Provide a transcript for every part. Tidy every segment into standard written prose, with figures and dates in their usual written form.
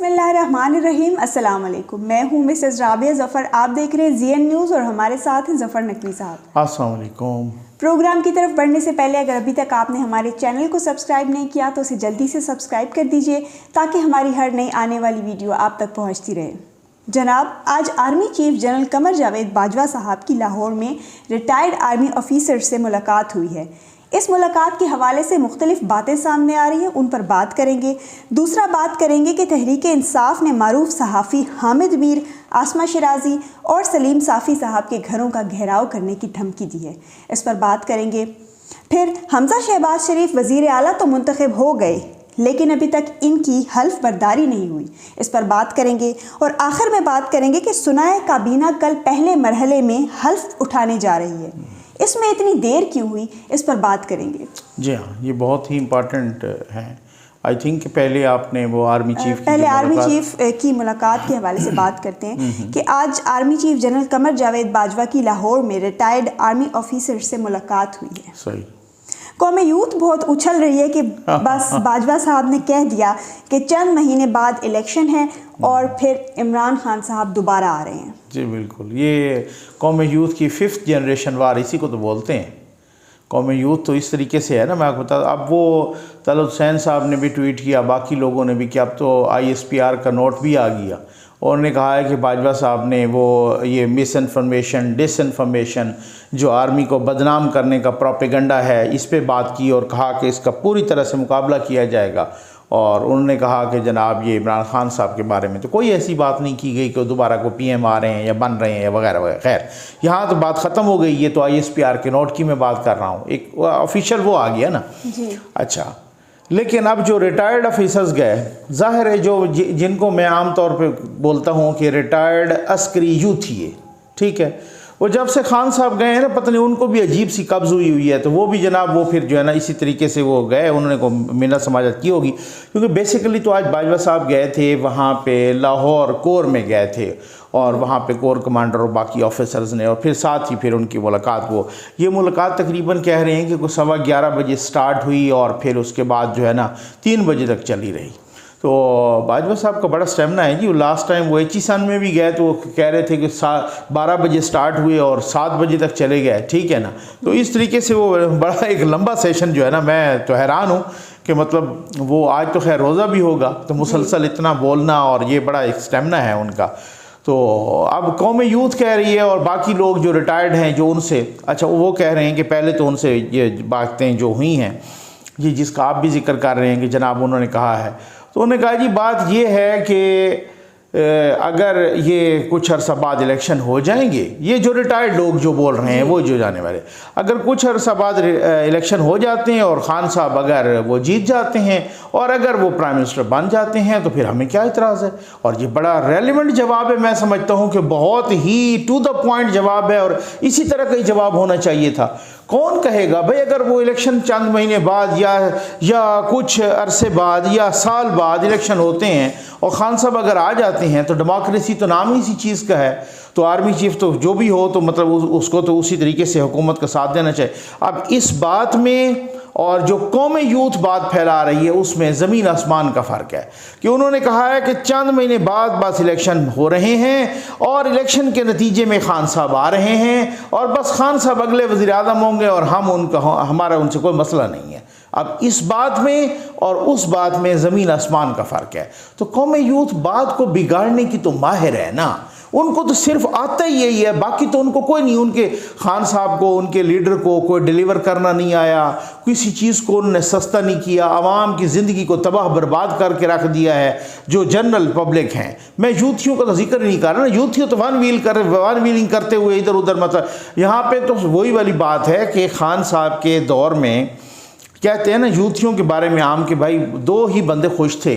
बिस्मिल्लाहिर्रहमानिर्रहीम। अस्सलाम वालेकुम। मैं हूँ मिसेस राबिया ज़फ़र। आप देख रहे हैं ZN न्यूज़ और हमारे साथ हैं ज़फ़र नकवी साहब। अस्सलाम वालेकुम। प्रोग्राम की तरफ बढ़ने से पहले अगर अभी तक आपने हमारे चैनल को सब्सक्राइब नहीं किया तो उसे जल्दी से सब्सक्राइब कर दीजिए ताकि हमारी हर नई आने वाली वीडियो आप तक पहुँचती रहे। जनाब, आज army chief general Qamar Javed Bajwa साहब की लाहौर में रिटायर्ड आर्मी ऑफिसर से मुलाकात हुई है। इस मुलाकात के हवाले से मुख्तलिफ बातें सामने आ रही हैं, उन पर बात करेंगे। दूसरा बात करेंगे कि तहरीक इंसाफ ने मारूफ सहाफ़ी हामिद मीर, आसमा शिराजी और सलीम साफ़ी साहब के घरों का घेराव करने की धमकी दी है, इस पर बात करेंगे। फिर हमजा शहबाज शरीफ वज़ीर आला तो मुंतखब हो गए लेकिन अभी तक इनकी हल्फ बर्दारी नहीं हुई, इस पर बात करेंगे। और आखिर में बात करेंगे कि सुनाए काबीना कल पहले मरहले में हल्फ उठाने जा रही है, इसमें इतनी देर क्यों हुई, इस पर बात करेंगे। जी हाँ, ये बहुत ही इम्पॉर्टेंट है। आई थिंक पहले आपने वो आर्मी चीफ की मुलाकात के हवाले से बात करते हैं कि आज army chief general Qamar Javed Bajwa की लाहौर में रिटायर्ड आर्मी ऑफिसर से मुलाकात हुई है। सही। कौम यूथ बहुत उछल रही है कि बस बाजवा साहब ने कह दिया कि चंद महीने बाद इलेक्शन है और फिर इमरान खान साहब दोबारा आ रहे हैं। जी बिल्कुल, ये कौम यूथ की 5th जनरेशन वार इसी को तो बोलते हैं। कौम यूथ तो इस तरीके से है ना, मैं आपको बता, अब वो तलत हुसैन साहब ने भी ट्वीट किया, बाकी लोगों ने भी किया, अब तो ISPR का नोट भी आ गया और ने कहा है कि बाजवा साहब ने वो ये मिस इन्फॉर्मेशन, डिसइन्फॉर्मेशन जो आर्मी को बदनाम करने का प्रोपेगेंडा है, इस पे बात की और कहा कि इसका पूरी तरह से मुकाबला किया जाएगा। और उन्होंने कहा कि जनाब ये इमरान खान साहब के बारे में तो कोई ऐसी बात नहीं की गई कि वो दोबारा को PM आ रहे हैं या बन रहे हैं या वगैरह वगैरह। खैर, यहाँ तो बात ख़त्म हो गई। ये तो ISPR के नोट की मैं बात कर रहा हूँ, एक ऑफिशियल वो आ गया ना जी। अच्छा, लेकिन अब जो रिटायर्ड ऑफिसर्स गए, ज़ाहिर है जो जिनको मैं आम तौर पे बोलता हूँ कि रिटायर्ड अस्करी यूथ ही है, ठीक है, वो जब से खान साहब गए हैं ना, पता नहीं उनको भी अजीब सी कब्ज़ हुई है, तो वो भी जनाब वो फिर जो है ना इसी तरीके से वो गए, उन्होंने को मिन्नत समाजत की होगी। क्योंकि बेसिकली तो आज बाजवा साहब गए थे वहाँ पे लाहौर कोर में गए थे और वहाँ पे कोर कमांडर और बाकी ऑफिसर्स ने, और फिर साथ ही फिर उनकी मुलाकात, ये मुलाकात तकरीबन कह रहे हैं कि कुछ 11:15 बजे स्टार्ट हुई और फिर उसके बाद जो है ना 3 बजे तक चली रही। तो बाजवा साहब का बड़ा स्टेमिना है जी। वो लास्ट टाइम वो HE में भी गए तो वो कह रहे थे कि 12 बजे स्टार्ट हुए और 7 बजे तक चले गए, ठीक है ना। तो इस तरीके से वो बड़ा एक लंबा सेशन जो है ना, मैं तो हैरान हूँ कि मतलब वो आज तो खैर रोज़ा भी होगा, तो मुसलसल इतना बोलना और ये बड़ा एक स्टेमिना है उनका। तो अब कौम यूथ कह रही है और बाकी लोग जो रिटायर्ड हैं जो उनसे, अच्छा वो कह रहे हैं कि पहले तो उनसे ये बातें जो हुई हैं, ये जिसका आप भी जिक्र कर रहे हैं कि जनाब उन्होंने कहा है, तो उन्होंने कहा जी बात ये है कि अगर ये कुछ अरसा बाद इलेक्शन हो जाएंगे, ये जो रिटायर्ड लोग जो बोल रहे हैं वो जो जाने वाले, अगर कुछ अरसा बाद इलेक्शन हो जाते हैं और खान साहब अगर वो जीत जाते हैं और अगर वो प्राइम मिनिस्टर बन जाते हैं तो फिर हमें क्या इतराज़ है। और ये बड़ा रेलिवेंट जवाब है, मैं समझता हूँ कि बहुत ही टू द पॉइंट जवाब है और इसी तरह का ही जवाब होना चाहिए था। कौन कहेगा भाई अगर वो इलेक्शन चंद महीने बाद या कुछ अरसे बाद या साल बाद इलेक्शन होते हैं और खान साहब अगर आ जाते हैं, तो डेमोक्रेसी तो नाम ही इसी चीज़ का है, तो आर्मी चीफ तो जो भी हो तो मतलब उसको तो उसी तरीके से हुकूमत का साथ देना चाहिए। अब इस बात में और जो कौम यूथ बात फैला रही है उसमें ज़मीन आसमान का फ़र्क है कि उन्होंने कहा है कि चंद महीने बाद बस इलेक्शन हो रहे हैं और इलेक्शन के नतीजे में खान साहब आ रहे हैं और बस खान साहब अगले वज़ीर आज़म होंगे और हमारा उनसे कोई मसला नहीं है। अब इस बात में और उस बात में ज़मीन आसमान का फ़र्क है। तो कौम यूथ बात को बिगाड़ने की तो माहिर है ना, उनको तो सिर्फ आता ही यही है, बाकी तो उनको कोई नहीं, उनके खान साहब को, उनके लीडर को कोई डिलीवर करना नहीं आया, किसी चीज़ को उन्होंने सस्ता नहीं किया, आवाम की ज़िंदगी को तबाह बर्बाद करके रख दिया है जो जनरल पब्लिक हैं। मैं यूथियों का तो जिक्र नहीं कर रहा ना, यूथियों तो वन व्हीलिंग करते हुए इधर उधर, मतलब यहाँ पर तो वही वाली बात है कि खान साहब के दौर में कहते हैं ना यूथियों के बारे में आम के भाई 2 ही बंदे खुश थे,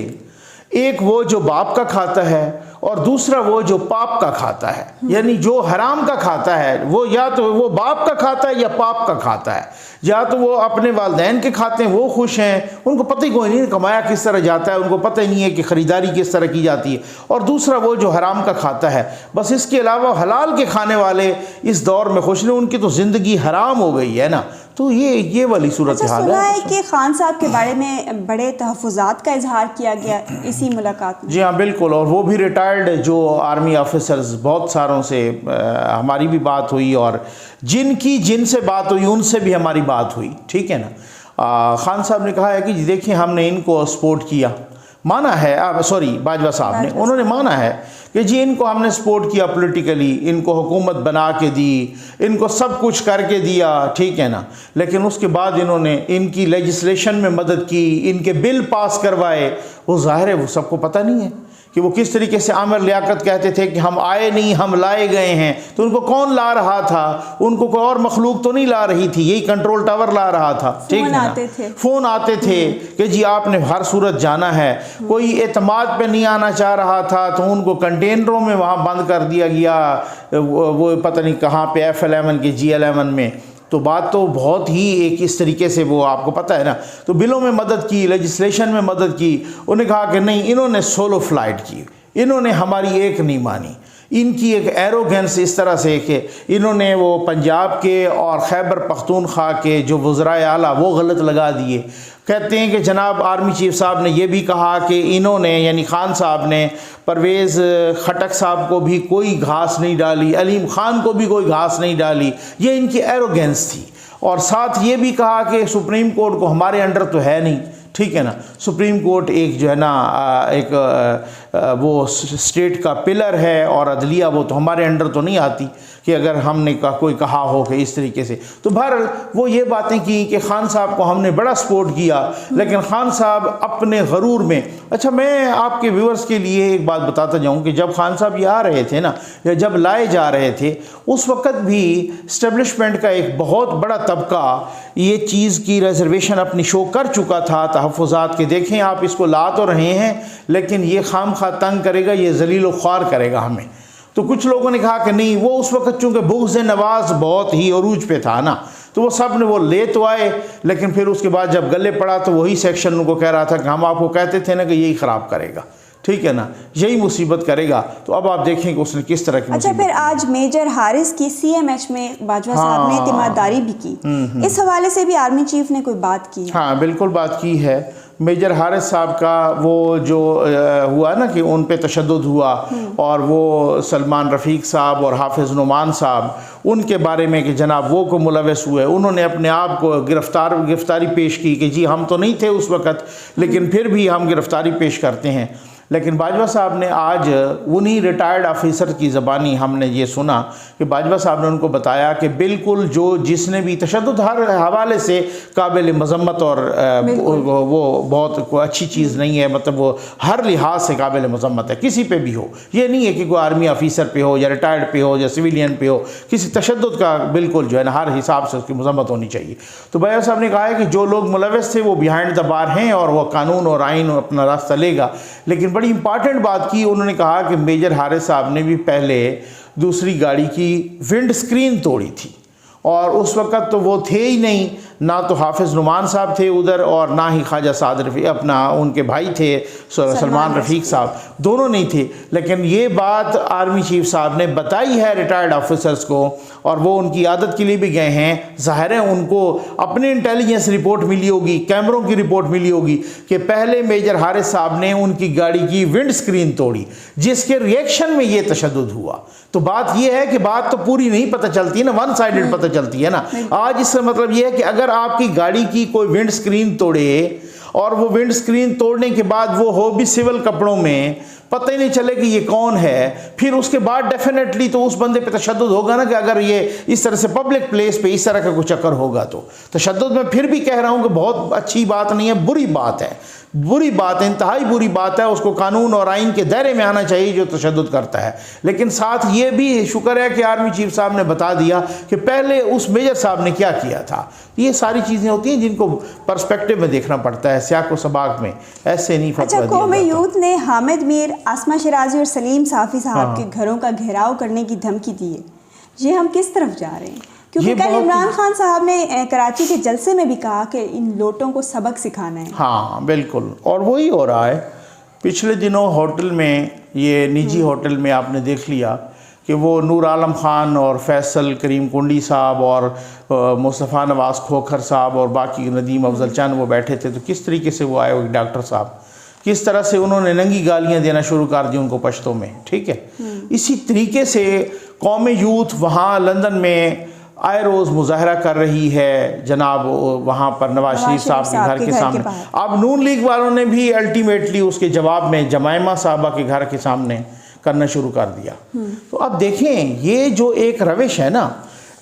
एक वो जो बाप का खाता है और दूसरा वो जो पाप का खाता है, यानी जो हराम का खाता है वो या तो वो बाप का खाता है या पाप का खाता है, या तो वो अपने वालदैन के खाते हैं वो खुश हैं, उनको पता ही कोई नहीं कमाया किस तरह जाता है, उनको पता ही नहीं है कि ख़रीदारी किस तरह की जाती है, और दूसरा वो जो हराम का खाता है, बस इसके अलावा हलाल के खाने वाले इस दौर में खुश नहीं, उनकी तो ज़िंदगी हराम हो गई है ना। तो ये वाली सूरत हाल सुना है। है कि खान साहब के बारे में बड़े तहफ़्फ़ुज़ात का इजहार किया गया इसी मुलाकात में। जी हाँ बिल्कुल, और वो भी रिटायर्ड जो आर्मी ऑफिसर्स बहुत सारों से हमारी भी बात हुई, और जिनसे बात हुई उनसे भी हमारी बात हुई, ठीक है ना। खान साहब ने कहा है कि देखिए हमने इनको सपोर्ट किया, माना है, सॉरी बाजवा साहब ने, उन्होंने माना है कि जी इनको हमने सपोर्ट किया पॉलिटिकली, इनको हुकूमत बना के दी, इनको सब कुछ करके दिया, ठीक है ना, लेकिन उसके बाद इन्होंने इनकी लेजिस्लेशन में मदद की, इनके बिल पास करवाए। वो जाहिर है वो सबको पता नहीं है कि वो किस तरीके से आमिर लियाकत कहते थे कि हम आए नहीं हम लाए गए हैं। तो उनको कौन ला रहा था? उनको कोई और मखलूक तो नहीं ला रही थी, यही कंट्रोल टावर ला रहा था, ठीक है ना। फ़ोन आते थे कि जी आपने हर सूरत जाना है। कोई एतमाद पे नहीं आना चाह रहा था तो उनको कंटेनरों में वहाँ बंद कर दिया गया, वो पता नहीं कहाँ पे F11 के G11 में। तो बात तो बहुत ही एक इस तरीके से, वो आपको पता है ना। तो बिलों में मदद की, लेजिस्लेशन में मदद की। उन्हें कहा कि नहीं, इन्होंने सोलो फ्लाइट की, इन्होंने हमारी एक नहीं मानी। इनकी एक एरोगेंस इस तरह से कि इन्होंने वो पंजाब के और खैबर पख्तूनख्वा के जो वज़राए आला वो गलत लगा दिए। कहते हैं कि जनाब आर्मी चीफ साहब ने यह भी कहा कि इन्होंने, यानी खान साहब ने, परवेज़ खटक साहब को भी कोई घास नहीं डाली, अलीम ख़ान को भी कोई घास नहीं डाली। ये इनकी एरोगेंस थी। और साथ ये भी कहा कि सुप्रीम कोर्ट को हमारे अंडर तो है नहीं, ठीक है ना। सुप्रीम कोर्ट एक जो है ना एक वो स्टेट का पिलर है, और अदलिया वो तो हमारे अंडर तो नहीं आती कि अगर हमने कोई कहा हो कि इस तरीके से। तो बहरहाल वो ये बातें की कि खान साहब को हमने बड़ा सपोर्ट किया, लेकिन खान साहब अपने गरूर में। अच्छा, मैं आपके व्यूअर्स के लिए एक बात बताता जाऊं कि जब खान साहब ये आ रहे थे ना, या जब लाए जा रहे थे, उस वक़्त भी इस्टेब्लिशमेंट का एक बहुत बड़ा तबका ये चीज़ की रिजर्वेशन अपनी शो कर चुका था, तहफ़्फ़ुज़ात के। देखें आप इसको ला तो रहे हैं, लेकिन ये खामखा तंग करेगा, ये ज़लील ख्वार करेगा हमें। तो कुछ लोगों ने कहा कि नहीं, वो उस वक्त चूँकि बुग़्ज़ नवाज़ बहुत ही अरूज पे था ना, तो वो सब ने वो ले तो आए, लेकिन फिर उसके बाद जब गले पड़ा तो वही सेक्शन उनको कह रहा था कि हम आपको कहते थे ना कि यही ख़राब करेगा, ठीक है ना, यही मुसीबत करेगा। तो अब आप देखें कि उसने किस तरह की। अच्छा, फिर आज मेजर हारिस की CMH में बाजवा साहब ने तिमारदारी भी की, इस हवाले से भी आर्मी चीफ ने कोई बात की? हाँ बिल्कुल बात की है। मेजर हारिस साहब का वो जो हुआ ना कि उन पे तशद्दुद हुआ, और वो सलमान रफ़ीक साहब और हाफिज़ नुमान साहब, उनके बारे में कि जनाब वो को मुलविस हुए, उन्होंने अपने आप को गिरफ़्तारी पेश की कि जी हम तो नहीं थे उस वक़्त, लेकिन फिर भी हम गिरफ़्तारी पेश करते हैं। लेकिन बाजवा साहब ने आज उन्हीं रिटायर्ड ऑफिसर की ज़बानी हमने ये सुना कि बाजवा साहब ने उनको बताया कि बिल्कुल जो जिसने भी तशद्दुद हर हवाले से काबिल मज़म्मत, और वो बहुत अच्छी चीज़ नहीं है, मतलब वो हर लिहाज से काबिल मज़म्मत है, किसी पे भी हो। ये नहीं है कि कोई आर्मी ऑफिसर पे हो या रिटायर्ड पे हो या सिविलियन पे हो, किसी तशद्दुद का बिल्कुल जो है ना हर हिसाब से उसकी मज़म्मत होनी चाहिए। तो बाजवा साहब ने कहा है कि जो लोग मुलविस थे वो बिहाइंड द बार हैं, और वह कानून और आइन अपना रास्ता लेगा। लेकिन बड़ी इंपॉर्टेंट बात की उन्होंने, कहा कि मेजर हारिस साहब ने भी पहले दूसरी गाड़ी की विंड स्क्रीन तोड़ी थी, और उस वक़्त तो वो थे ही नहीं, ना तो हाफिज़ नुमान साहब थे उधर, और ना ही ख्वाजा साद रफ़ी अपना उनके भाई थे सलमान रफ़ीक साहब, दोनों नहीं थे। लेकिन ये बात आर्मी चीफ साहब ने बताई है रिटायर्ड ऑफिसर्स को, और वो उनकी आदत के लिए भी गए हैं। ज़ाहिर है उनको अपनी इंटेलिजेंस रिपोर्ट मिली होगी, कैमरों की रिपोर्ट मिली होगी कि पहले मेजर हारिस साहब ने उनकी गाड़ी की विंड स्क्रीन तोड़ी, जिसके रिएक्शन में ये तशद्दुद हुआ। तो बात ये है कि बात तो पूरी नहीं पता चलती है ना, वन साइडेड पता चलती है ना। आज इसका मतलब ये है कि अगर आपकी गाड़ी की कोई विंड स्क्रीन तोड़े, और वो विंड स्क्रीन तोड़ने के बाद वो हो भी सिविल कपड़ों में, पता ही नहीं चले कि ये कौन है, फिर उसके बाद डेफिनेटली तो उस बंदे पे तशद्दुद होगा ना, कि अगर ये इस तरह से पब्लिक प्लेस पे इस तरह का कुछ चक्कर होगा तो तशद्दुद। मैं फिर भी कह रहा हूँ कि बहुत अच्छी बात नहीं है, बुरी बात है, बुरी बात है, इंतहाई बुरी बात है। उसको कानून और आइन के दायरे में आना चाहिए जो तशद्दुद करता है। लेकिन साथ ये भी शुक्र है कि आर्मी चीफ साहब ने बता दिया कि पहले उस मेजर साहब ने क्या किया था। ये सारी चीज़ें होती हैं जिनको पर्सपेक्टिव में देखना पड़ता है, सियाक व सबाक में, ऐसे नहीं। अच्छा, कौमी यूथ ने हामिद मीर, आसमा शराजी और सलीम साफ़ी साहब के घरों का घेराव करने की धमकी दी है, ये हम किस तरफ जा रहे हैं? क्योंकि कल इमरान खान साहब ने कराची के जलसे में भी कहा कि इन लोटों को सबक सिखाना है। हाँ बिल्कुल, और वही हो रहा है। पिछले दिनों होटल में, ये निजी होटल में आपने देख लिया कि वो नूर आलम ख़ान और फैसल करीम कुंडी साहब और मुस्तफ़ा नवाज़ खोखर साहब और बाकी नदीम अफजल चंद वो बैठे थे, तो किस तरीके से वो आए हुए डॉक्टर साहब, किस तरह से उन्होंने नंगी गालियाँ देना शुरू कर दी उनको पश्तो में, ठीक है। इसी तरीके से कौमी यूथ वहाँ लंदन में आए रोज़ मुजाहरा कर रही है जनाब वहाँ पर नवाज शरीफ साहब के घर के सामने। अब नून लीग वालों ने भी अल्टीमेटली उसके जवाब में जमायमा साहबा के घर के सामने करना शुरू कर दिया। तो अब देखें ये जो एक रविश है ना,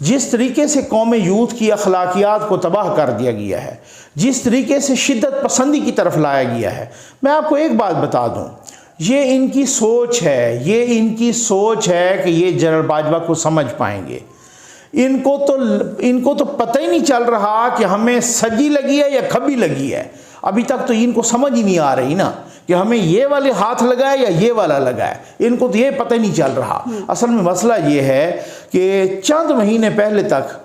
जिस तरीके से कौमी यूथ की अखलाकियात को तबाह कर दिया गया है, जिस तरीके से शिद्दत पसंदी की तरफ लाया गया है, मैं आपको एक बात बता दूं, ये इनकी सोच है, ये इनकी सोच है कि ये जनरल बाजवा को समझ पाएंगे। इनको तो पता ही नहीं चल रहा कि हमें सजी लगी है या खबी लगी है। अभी तक तो इनको समझ ही नहीं आ रही ना कि हमें ये वाले हाथ लगा है या ये वाला लगा है, इनको तो ये पता ही नहीं चल रहा। असल में मसला ये है कि चंद महीने पहले तक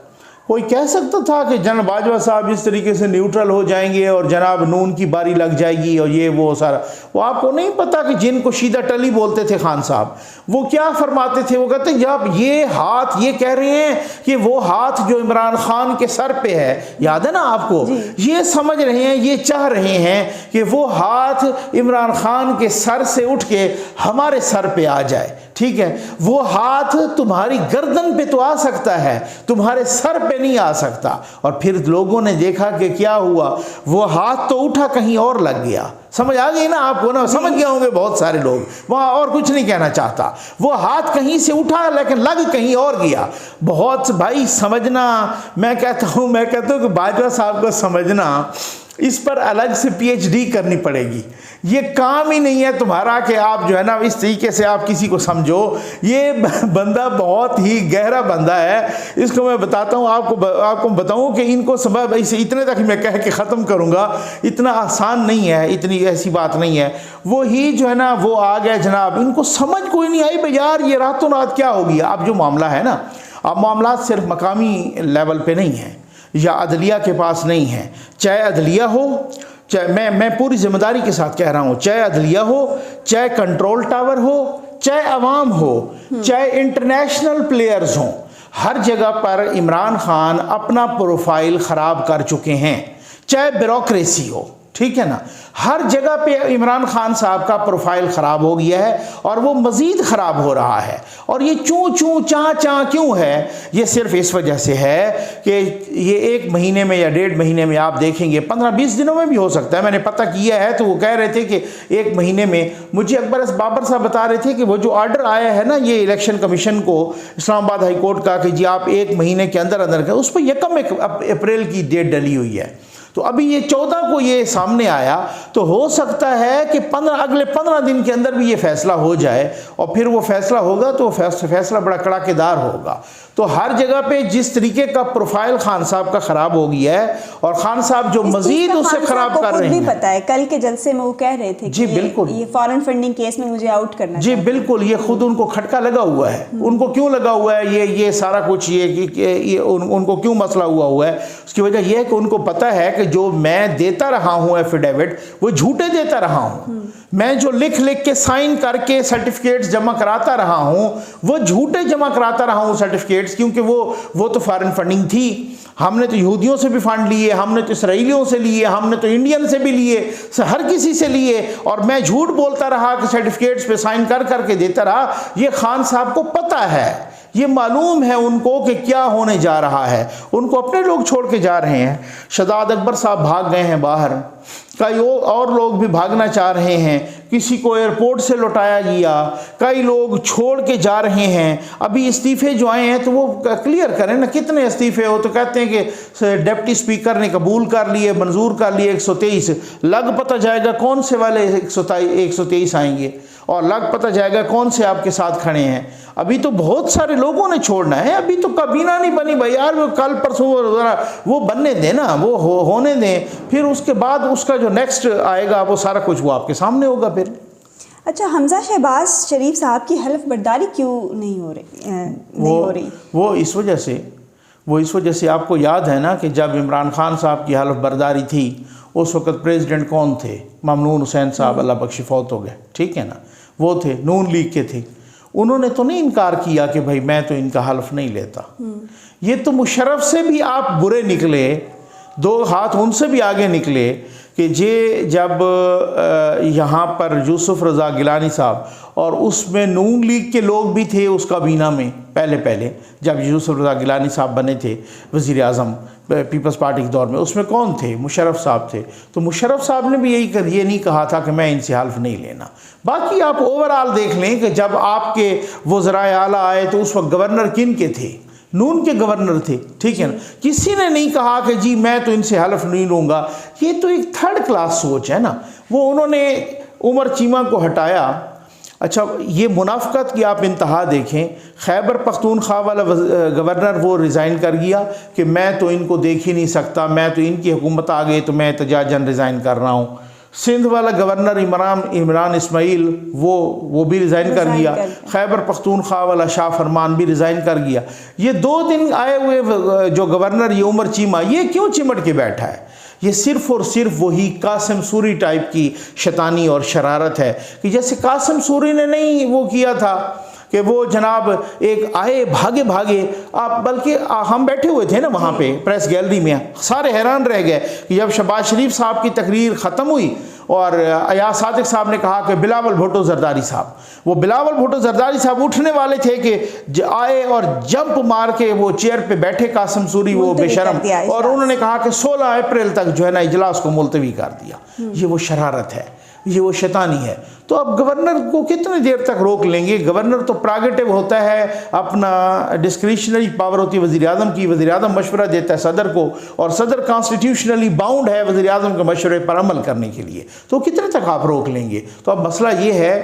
कोई कह सकता था कि जनरल बाजवा साहब इस तरीके से न्यूट्रल हो जाएंगे और जनाब नून की बारी लग जाएगी और ये वो सारा। वो आपको नहीं पता कि जिनको शीदा टली बोलते थे खान साहब, वो क्या फरमाते थे? वो कहते जब ये हाथ, ये कह रहे हैं कि वो हाथ जो इमरान खान के सर पे है, याद है ना आपको, ये समझ रहे हैं, ये चाह रहे हैं कि वो हाथ इमरान खान के सर से उठ के हमारे सर पे आ जाए, ठीक है। वो हाथ तुम्हारी गर्दन पे तो आ सकता है, तुम्हारे सर पे नहीं आ सकता। और फिर लोगों ने देखा कि क्या हुआ, वो हाथ तो उठा कहीं और लग गया। समझ आ गई ना आपको ना? समझ गए होंगे बहुत सारे लोग, वहाँ और कुछ नहीं कहना चाहता। वो हाथ कहीं से उठा लेकिन लग कहीं और गया। बहुत भाई समझना, मैं कहता हूँ कि बाजवा साहब को समझना, इस पर अलग से पीएचडी करनी पड़ेगी। ये काम ही नहीं है तुम्हारा कि आप जो है ना इस तरीके से आप किसी को समझो। ये बंदा बहुत ही गहरा बंदा है, इसको मैं बताता हूँ आपको बताऊँ कि इनको सबब इसे इतने तक मैं कह के ख़त्म करूँगा, इतना आसान नहीं है, इतनी ऐसी बात नहीं है। वो ही जो है ना वो आ गया जनाब, इनको समझ कोई नहीं आई भाई यार ये रातों रात क्या हो गया। अब जो मामला है ना, अब मामला सिर्फ मकामी लेवल पे नहीं है या अदलिया के पास नहीं है, चाहे अदलिया हो, चाहे मैं पूरी जिम्मेदारी के साथ कह रहा हूँ, चाहे अदलिया हो, चाहे कंट्रोल टावर हो, चाहे अवाम हो, चाहे इंटरनेशनल प्लेयर्स हों, हर जगह पर इमरान खान अपना प्रोफाइल ख़राब कर चुके हैं। चाहे ब्यूरोक्रेसी हो, ठीक है ना, हर जगह पे इमरान खान साहब का प्रोफाइल ख़राब हो गया है और वो मज़ीद ख़राब हो रहा है। और ये चूँ चूँ चाँ चाँ क्यों है? ये सिर्फ इस वजह से है कि ये 1 महीने में या 1.5 महीने में आप देखेंगे, 15-20 दिनों में भी हो सकता है, मैंने पता किया है। तो वो कह रहे थे कि 1 महीने में, मुझे अकबर बाबर साहब बता रहे थे कि वो जो ऑर्डर आया है ना ये इलेक्शन कमीशन को इस्लामाबाद हाई कोर्ट का कि जी आप 1 महीने के अंदर अंदर करें, उस पर 1 अप्रैल की डेट डली हुई है। तो अभी ये 14 को ये सामने आया, तो हो सकता है कि अगले 15 दिन के अंदर भी ये फैसला हो जाए और फिर वो फैसला होगा तो फैसला बड़ा कड़ाकेदार होगा। तो हर जगह पे जिस तरीके का प्रोफाइल खान साहब का ख़राब हो गया है और खान साहब जो मजीद उसे ख़राब कर रहे हैं। पता है कल के जलसे में वो कह रहे थे जी बिल्कुल, ये फॉरेन फंडिंग केस में मुझे आउट करना। जी बिल्कुल, ये खुद उनको खटका लगा हुआ है। उनको क्यों लगा हुआ है ये सारा कुछ, ये उनको क्यों मसला हुआ है? उसकी वजह यह है कि उनको पता है कि जो मैं देता रहा हूँ एफिडेविट वो झूठे देता रहा हूँ। मैं जो लिख के साइन करके सर्टिफिकेट्स जमा कराता रहा हूँ वो झूठे जमा कराता रहा हूँ सर्टिफिकेट्स, क्योंकि वो तो फॉरेन फंडिंग थी। हमने तो यहूदियों से भी फंड लिए, हमने तो इसराइलियों से लिए, हमने तो इंडियन से भी लिए, हर किसी से लिए, और मैं झूठ बोलता रहा कि सर्टिफिकेट्स पे साइन करके देता रहा। ये खान साहब को पता है, ये मालूम है उनको कि क्या होने जा रहा है। उनको अपने लोग छोड़ के जा रहे हैं। शहजाद अकबर साहब भाग गए हैं बाहर, कई और लोग भी भागना चाह रहे हैं, किसी को एयरपोर्ट से लौटाया गया, कई लोग छोड़ के जा रहे हैं। अभी इस्तीफ़े जो आए हैं तो वो क्लियर करें ना, कितने इस्तीफ़े हो? तो कहते हैं कि डिप्टी स्पीकर ने कबूल कर लिए, मंजूर कर लिए 123। लग पता जाएगा कौन से वाले 123 आएंगे और लग पता जाएगा कौन से आपके साथ खड़े हैं। अभी तो बहुत सारे लोगों ने छोड़ना है, अभी तो काबीना नहीं बनी भाई यार, वो कल परसों वो बनने दें ना, वो होने दें, फिर उसके बाद उसका जो नेक्स्ट आएगा वो सारा कुछ वो आपके सामने होगा फिर। अच्छा, हमजा शहबाज शरीफ साहब की हल्फ बर्दारी क्यों नहीं हो रही? वो इस वजह से आपको याद है ना कि जब इमरान खान साहब की हल्फ बर्दारी थी उस वक़्त प्रेसिडेंट कौन थे? ममनून हुसैन साहब, अल्लाह बख्शी फौत हो गए, ठीक है ना, वो थे, नून लीग के थे। उन्होंने तो नहीं इनकार किया कि भाई मैं तो इनका हल्फ नहीं लेता। ये तो मुशर्रफ से भी आप बुरे निकले, 2 हाथ उनसे भी आगे निकले कि जब यहाँ पर यूसुफ रज़ा गिलानी साहब और उसमें नून लीग के लोग भी थे उस काबीना में, पहले जब यूसुफ रज़ा गिलानी साहब बने थे वज़ीर आज़म पीपल्स पार्टी के दौर में, उसमें कौन थे? मुशर्रफ साहब थे। तो मुशर्रफ साहब ने भी ये नहीं कहा था कि मैं इनसे हल्फ नहीं लेना। बाकी आप ओवरऑल देख लें कि जब आपके वज़राए आला आए तो उस वक्त गवर्नर किन के थे? नून के गवर्नर थे, ठीक है ना। किसी ने नहीं कहा कि जी मैं तो इनसे हल्फ नहीं लूँगा। ये तो एक थर्ड क्लास सोच है ना। वो उन्होंने उमर चीमा को हटाया। अच्छा, ये मुनाफ़क़त की आप इंतहा देखें, खैबर पख्तूनख्वा वाला गवर्नर वो रिज़ाइन कर गया कि मैं तो इनको देख ही नहीं सकता, मैं तो इनकी हुकूमत आ गई तो मैं एहतजाजन रिज़ाइन कर रहा हूँ। सिंध वाला गवर्नर इमरान इस्माइल वो भी रिज़ाइन कर गया। खैबर पख्तूनख्वा वाला शाह फरमान भी रिज़ाइन कर गया। ये 2 दिन आए हुए जो गवर्नर ये उमर चीमा, ये क्यों चिमट के बैठा है? ये सिर्फ़ और सिर्फ वही कासिम सूरी टाइप की शैतानी और शरारत है कि जैसे कासिम सूरी ने नहीं वो किया था कि वो जनाब एक आए भागे आप, बल्कि हम बैठे हुए थे ना वहाँ पे प्रेस गैलरी में, सारे हैरान रह गए कि जब शहबाज शरीफ साहब की तकरीर ख़त्म हुई और अयाज सादिक साहब ने कहा कि बिलावल भुट्टो जरदारी साहब, वो बिलावल भुट्टो जरदारी साहब उठने वाले थे कि आए और जंप मार के वो चेयर पे बैठे कासिम सूरी वो बेशरम, और उन्होंने कहा कि 16 अप्रैल तक जो है ना इजलास को मुलतवी कर दिया। ये वो शरारत है, ये वो शैतानी है। तो अब गवर्नर को कितनी देर तक रोक लेंगे? गवर्नर तो प्रागेटिव होता है, अपना डिस्क्रिशनरी पावर होती है वज़ीर आज़म की। वज़ीर आज़म मशवरा देता है सदर को और सदर कॉन्स्टिट्यूशनली बाउंड है वज़ीर आज़म के मशवरे पर अमल करने के लिए। तो कितने तक आप रोक लेंगे? तो अब मसला ये है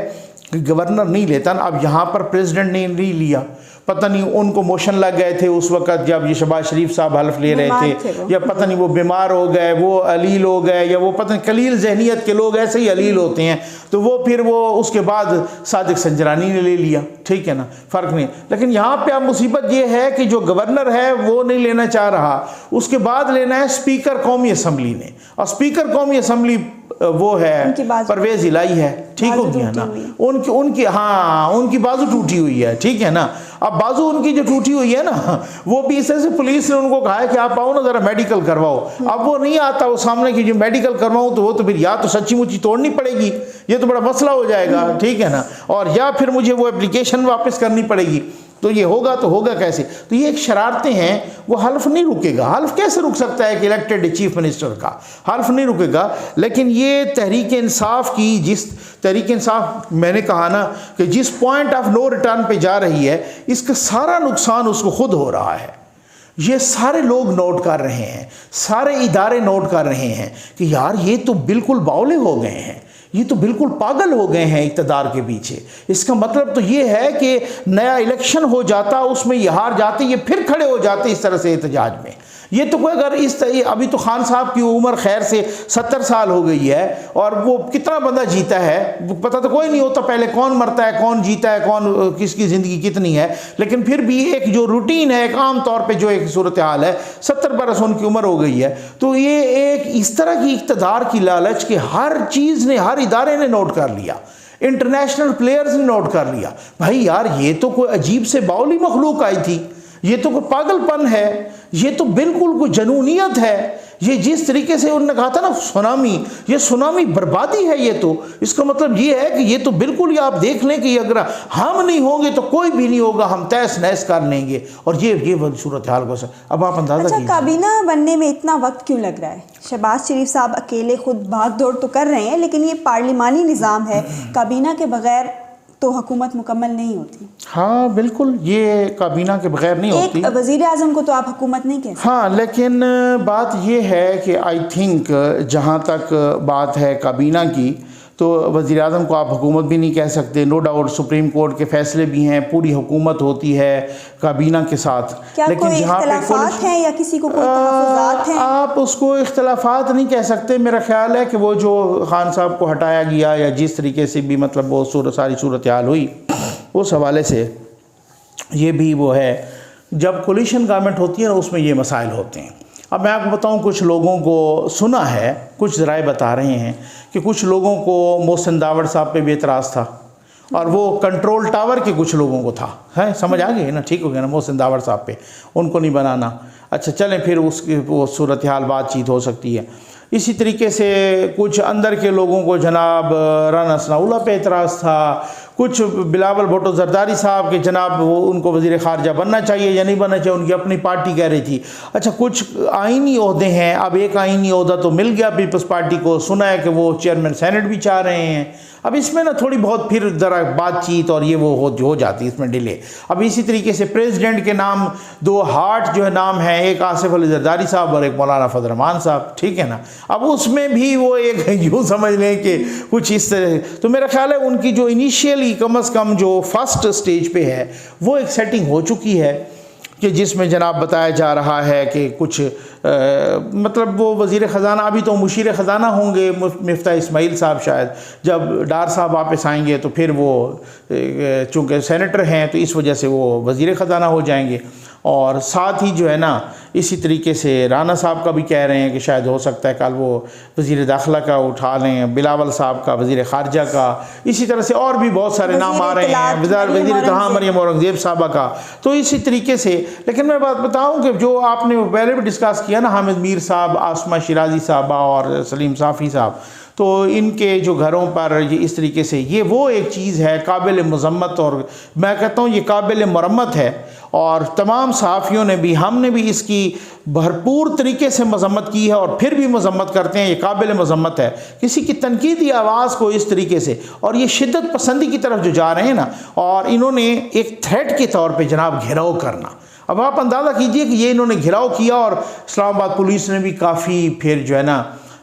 कि गवर्नर नहीं लेता ना। अब यहाँ पर प्रेसिडेंट ने नहीं लिया, पता नहीं उनको मोशन लग गए थे उस वक़्त जब ये शहबाज शरीफ साहब हल्फ ले रहे थे, या पता नहीं वो बीमार हो गए, वो अलील हो गए, या वो पता नहीं कलील जहनीत के लोग ऐसे ही अलील होते हैं, तो वो फिर वो उसके बाद सादिक संजरानी ने ले लिया, ठीक है ना, फ़र्क नहीं। लेकिन यहाँ पे अब मुसीबत ये है कि जो गवर्नर है वो नहीं लेना चाह रहा, उसके बाद लेना है स्पीकर कौमी असम्बली ने, और स्पीकर कौमी असम्बली वो है परवेज़ इलाही है, ठीक हो गया ना। उनकी बाजू टूटी हुई है, ठीक है ना। अब बाजू उनकी जो टूटी हुई है ना, वो भी इस तरह से पुलिस ने उनको कहा है कि आप आओ ना ज़रा मेडिकल करवाओ। अब वो नहीं आता, वो सामने की जो मेडिकल करवाऊँ तो वो तो फिर या तो सच्ची मुच्ची तोड़नी पड़ेगी, ये तो बड़ा मसला हो जाएगा, ठीक है ना, और या फिर मुझे वो एप्लीकेशन वापस करनी पड़ेगी। तो ये होगा तो होगा कैसे? तो ये एक शरारतें हैं, वो हल्फ नहीं रुकेगा। हल्फ कैसे रुक सकता है कि इलेक्टेड चीफ मिनिस्टर का? हल्फ नहीं रुकेगा। लेकिन ये तहरीक इंसाफ की, जिस तहरीक इंसाफ मैंने कहा ना कि जिस पॉइंट ऑफ नो रिटर्न पे जा रही है, इसका सारा नुकसान उसको खुद हो रहा है। ये सारे लोग नोट कर रहे हैं, सारे इदारे नोट कर रहे हैं कि यार ये तो बिल्कुल बावले हो गए हैं, ये तो बिल्कुल पागल हो गए हैं इक़्तिदार के पीछे। इसका मतलब तो ये है कि नया इलेक्शन हो जाता, उसमें ये हार जाते, ये फिर खड़े हो जाते इस तरह से एहतजाज में। ये तो कोई अगर इस तरह, अभी तो खान साहब की उम्र खैर से 70 साल हो गई है और वो कितना बंदा जीता है पता तो कोई नहीं होता, पहले कौन मरता है, कौन जीता है, कौन किसकी ज़िंदगी कितनी है। लेकिन फिर भी एक जो रूटीन है, एक आम तौर पे जो एक सूरत हाल है, 70 बरस उनकी उम्र हो गई है। तो ये एक इस तरह की इक़्तिदार की लालच कि हर चीज़ ने, हर इदारे ने नोट कर लिया, इंटरनेशनल प्लेयर्स ने नोट कर लिया। भाई यार ये तो कोई अजीब से बाउली मखलूक आई थी, ये तो कोई पागलपन है, ये तो बिल्कुल कोई जनूनियत है। ये जिस तरीके से उन्होंने कहा था ना सुनामी, ये सुनामी बर्बादी है। ये तो इसका मतलब ये है कि ये तो बिल्कुल ही आप देख लें कि अगर हम नहीं होंगे तो कोई भी नहीं होगा, हम तहस नहस कर लेंगे। और ये सूरत हाल को अब आप अंदाजा कीजिए। काबीना बनने में इतना वक्त क्यों लग रहा है? शहबाज शरीफ साहब अकेले खुद भाग दौड़ तो कर रहे हैं, लेकिन ये पार्लिमानी निज़ाम है, काबीना के बगैर तो हुकूमत मुकम्मल नहीं होती। हाँ बिल्कुल, ये काबीना के बगैर नहीं होती। एक वज़ीर आज़म को तो आप हुकूमत नहीं कह सकते। हाँ, लेकिन बात ये है कि आई थिंक जहाँ तक बात है काबीना की, तो वज़ीर आज़म को आप हुकूमत भी नहीं कह सकते। नो डाउट सुप्रीम कोर्ट के फ़ैसले भी हैं, पूरी हुकूमत होती है काबीना के साथ। क्या लेकिन कोई इख्तिलाफ़ात हैं या किसी को कोई तहफ़्फ़ुज़ात हैं? आप उसको इख्तिलाफ़ात नहीं कह सकते। मेरा ख्याल है कि वो जो खान साहब को हटाया गया या जिस तरीके से भी मतलब वो सारी सूरत हाल हुई, उस हवाले से ये भी वो है, जब कोलिशन गवर्नमेंट होती है ना उसमें ये मसाइल होते हैं। अब मैं आपको बताऊं, कुछ लोगों को सुना है, कुछ ज़राए बता रहे हैं कि कुछ लोगों को मोहसिन दावड़ साहब पे भी एतराज़ था और वो कंट्रोल टावर के कुछ लोगों को था, है समझ आ गई ना, ठीक हो गया ना, मोहसिन दावर साहब पे, उनको नहीं बनाना। अच्छा चलें, फिर उसकी वो सूरत हाल बातचीत हो सकती है। इसी तरीके से कुछ अंदर के लोगों को जनाब राना सनाउल्लाह पे एतराज़ था, कुछ बिलावल भुट्टो जरदारी साहब के जनाब वो उनको वज़ीर ख़ारजा बनना चाहिए या नहीं बनना चाहिए, उनकी अपनी पार्टी कह रही थी। अच्छा कुछ आइनी ओहदे हैं, अब एक आइनी ओहदा तो मिल गया पीपल्स पार्टी को, सुना है कि वो चेयरमैन सेनेट भी चाह रहे हैं। अब इसमें ना थोड़ी बहुत फिर ज़रा बातचीत और ये वो हो जाती है, इसमें डिले। अब इसी तरीके से प्रेसिडेंट के नाम 2 हार्ट जो है नाम है, एक आसिफ अली जरदारी साहब और एक मौलाना फजल रहमान साहब, ठीक है ना। अब उसमें भी वो एक यूँ समझ लें कि कुछ इस तरह, तो मेरा ख्याल है उनकी जो इनिशियली कम अज़ कम जो फर्स्ट स्टेज पे है वो एक सेटिंग हो चुकी है, कि जिसमें जनाब बताया जा रहा है कि कुछ मतलब वो वज़ीर ख़ज़ाना, अभी तो मुशीर ख़ज़ाना होंगे मिफ्ता इस्माइल साहब, शायद जब डार साहब वापस आएंगे तो फिर वो चूँकि सेनेटर हैं तो इस वजह से वो वज़ीर ख़ज़ाना हो जाएंगे। और साथ ही जो है ना इसी तरीके से राना साहब का भी कह रहे हैं कि शायद हो सकता है कल वो वज़ीर दाखिला का उठा लें, बिलावल साहब का, वज़ीर ख़ारजा का, इसी तरह से और भी बहुत सारे नाम आ रहे हैं, वज़ीर इत्तलात मरियम औरंगज़ेब साहबा का। तो इसी तरीके से, लेकिन मैं बात बताऊं कि जो आपने पहले भी डिस्कस किया ना, हामिद मीर साहब, आसमा शिराजी साहबा और सलीम साफ़ी साहब, तो इनके जो घरों पर ये इस तरीके से, ये वो एक चीज़ है काबिल मज़म्मत, और मैं कहता हूँ ये काबिल मरम्मत है। और तमाम सहाफ़ियों ने भी, हमने भी इसकी भरपूर तरीके से मज़म्मत की है और फिर भी मज़म्मत करते हैं, ये काबिल मज़म्मत है। किसी की तनकीदी आवाज़ को इस तरीके से, और ये शिद्दत पसंदी की तरफ जो जा रहे हैं ना, और इन्होंने एक थ्रेट के तौर पर जनाब घेराव करना, अब आप अंदाज़ा कीजिए कि ये इन्होंने घेराव किया और इस्लामाबाद पुलिस ने भी काफ़ी फिर जो है ना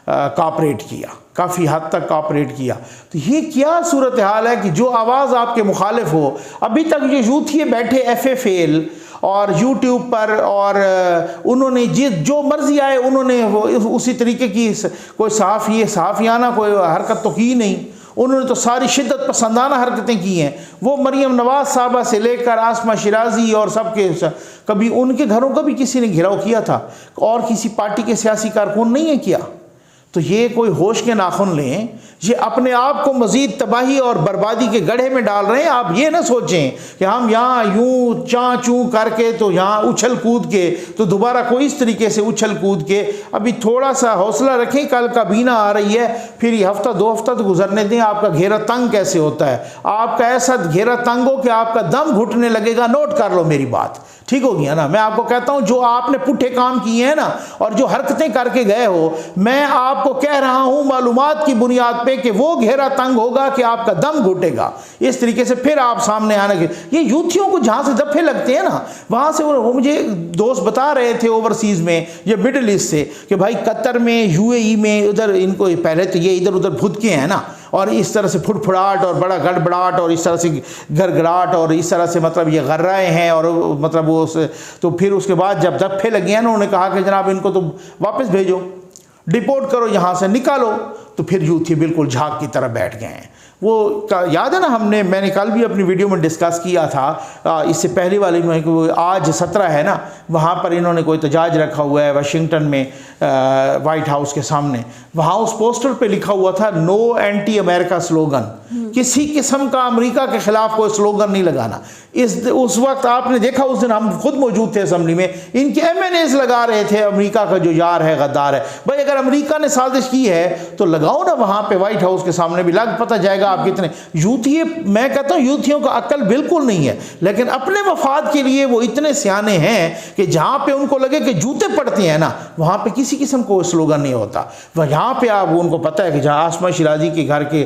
कॉपरेट किया, काफ़ी हद तक कॉपरेट किया। तो ये क्या सूरत हाल है कि जो आवाज़ आपके मुखालिफ हो, अभी तक ये यूथिए बैठे FFL और यूट्यूब पर, और उन्होंने जो मर्जी आए उन्होंने उसी तरीके की कोई सहाफ़ियाना कोई हरकत तो की नहीं, उन्होंने तो सारी शिद्दत पसंदाना हरकतें की हैं। वो मरियम नवाज़ साहबा से लेकर आसमा शिराजी और सबके, कभी उनके घरों का भी किसी ने घेराव किया था और किसी पार्टी के सियासी कारकुन नहीं है किया। तो ये कोई होश के नाखुन लें, ये अपने आप को मज़ीद तबाही और बर्बादी के गड्ढे में डाल रहे हैं। आप ये ना सोचें कि हम यहाँ यूँ चाँ चूँ करके तो यहाँ उछल कूद के तो दोबारा कोई इस तरीके से उछल कूद के, अभी थोड़ा सा हौसला रखें, कल का बीना आ रही है, फिर ये हफ्ता 2 हफ्ता तो गुजरने दें। आपका घेरा तंग कैसे होता है, आपका ऐसा घेरा तंग हो कि आपका दम घुटने लगेगा। नोट कर लो मेरी बात, ठीक हो गया ना। मैं आपको कहता हूँ जो आपने पुट्ठे काम किए हैं ना और जो हरकतें करके गए हो, मैं आपको कह रहा हूँ मालूमात की बुनियाद पे कि वो घेरा तंग होगा कि आपका दम घुटेगा। इस तरीके से फिर आप सामने आने के, ये यूथियों को जहाँ से दफे लगते हैं ना, वहाँ से वो मुझे दोस्त बता रहे थे ओवरसीज़ में, ये मिडल ईस्ट से, कि भाई कतर में, UAE में, उधर इनको पहले तो ये इधर उधर भुदके हैं ना, और इस तरह से फुटफुड़ाहट और बड़ा गड़बड़ाहट और इस तरह से गड़गड़ाहट और इस तरह से मतलब ये गर्राए हैं, और मतलब वो तो फिर उसके बाद जब दफे लगे हैं ना, उन्होंने कहा कि जनाब इनको तो वापस भेजो, डिपोर्ट करो, यहाँ से निकालो। तो फिर यूथी बिल्कुल झाग की तरह बैठ गए हैं। वो याद है ना, मैंने कल भी अपनी वीडियो में डिस्कस किया था, इससे पहले वाली में कि आज 17 है ना, वहाँ पर इन्होंने कोई तजाज रखा हुआ है वाशिंगटन में, वाइट हाउस के सामने। वहाँ उस पोस्टर पे लिखा हुआ था नो एंटी अमेरिका स्लोगन, किसी किस्म का अमेरिका के खिलाफ कोई स्लोगन नहीं लगाना। उस वक्त आपने देखा, उस दिन हम खुद मौजूद थे असेंबली में, इनके MNAs लगा रहे थे अमेरिका का जो यार है, गद्दार है। भाई अगर अमेरिका ने साजिश की है तो लगाओ ना वहाँ पे वाइट हाउस के सामने भी, लग पता जाएगा आप कितने यूथी। मैं कहता हूँ यूथियों का अक्ल बिल्कुल नहीं है, लेकिन अपने मफाद के लिए वो इतने सियाने हैं कि जहाँ पे उनको लगे कि जूते पड़ते हैं ना, वहाँ पे किसी किस्म को स्लोगन नहीं होता। वह यहाँ पे आप उनको पता है कि जहाँ आसमा शिराजी के घर के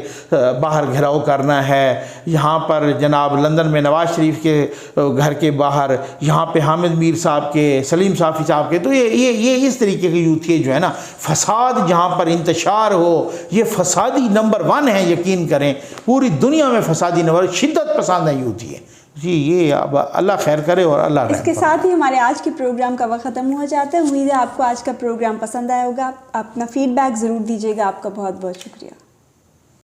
बाहर घेराव करना है, यहाँ पर जनाब लंदन में नवाज शरीफ के घर के बाहर, यहाँ पे हामिद मीर साहब के, सलीम साफ़ी साहब के, तो ये इस तरीके के यूथिये जो है ना, फसाद जहाँ पर इंतशार हो, ये फसादी नंबर 1 है। यकीन करें पूरी दुनिया में फसादी नंबर, शिद्दत पसंद है यूथिये जी। ये अब अल्लाह खैर करे और अल्लाह। इसके साथ ही हमारे आज के प्रोग्राम का वक्त ख़त्म हो जाता है। उम्मीद है आपको आज का प्रोग्राम पसंद आया होगा। अपना फीडबैक ज़रूर दीजिएगा। आपका बहुत बहुत शुक्रिया।